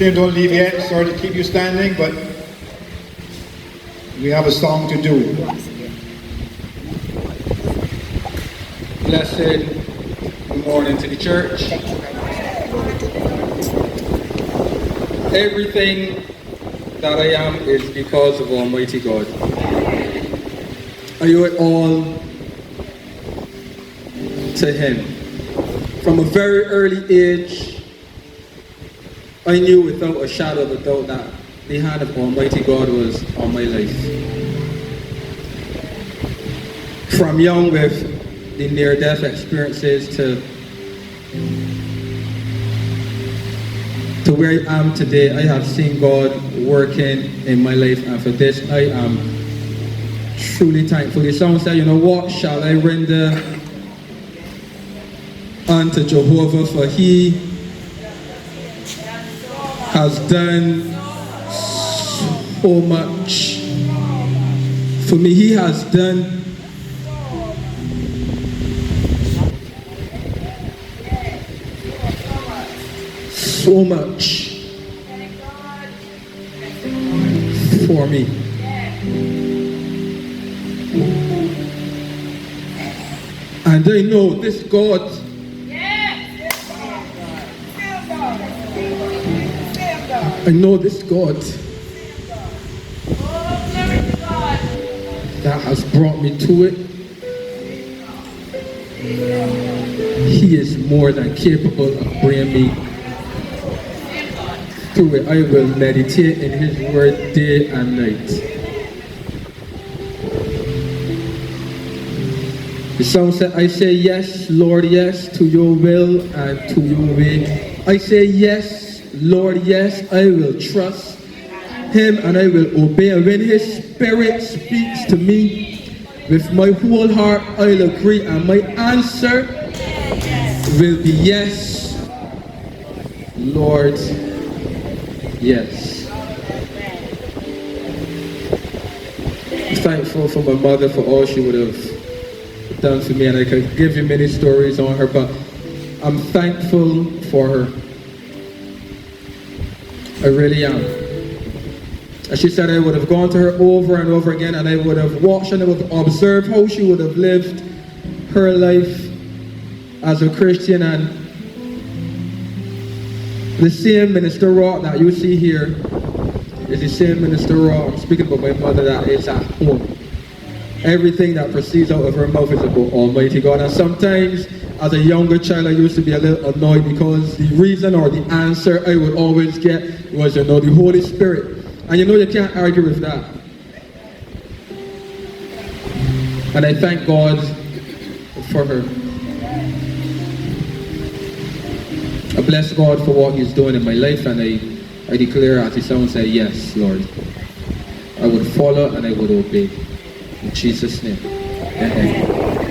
Tim, don't leave yet. Sorry to keep you standing, but we have a song to do. Blessed good morning to the church. Everything that I am is because of Almighty God. I owe it all to Him. From a very early age, I knew without a shadow of a doubt that the hand of Almighty God was on my life. From young with the near-death experiences to where I am today, I have seen God working in my life, and for this I am truly thankful. The song said, you know, what shall I render unto Jehovah, for He has done so much for me. He has done so much for me. And I know this God that has brought me to it. He is more than capable of bringing me through it. I will meditate in His word day and night. The song said, I say yes, Lord, yes, to your will and to your way. I say yes, Lord, yes, I will trust Him and I will obey. And when His Spirit speaks to me, with my whole heart I'll agree, and my answer will be yes, Lord, yes. I'm thankful for my mother for all she would have done for me, and I could give you many stories on her, but I'm thankful for her. I really am. As she said, I would have gone to her over and over again, and I would have watched and I would have observed how she would have lived her life as a Christian. And the same Minister Rodrick that you see here is the same Minister Rodrick. I'm speaking about my mother that is at home. Everything that proceeds out of her mouth is about Almighty God. And sometimes, as a younger child, I used to be a little annoyed because the reason or the answer I would always get was, you know, the Holy Spirit. And you know, you can't argue with that. And I thank God for her. I bless God for what He's doing in my life, and I declare, as the song said, yes, Lord. I would follow and I would obey. In Jesus' name. Amen.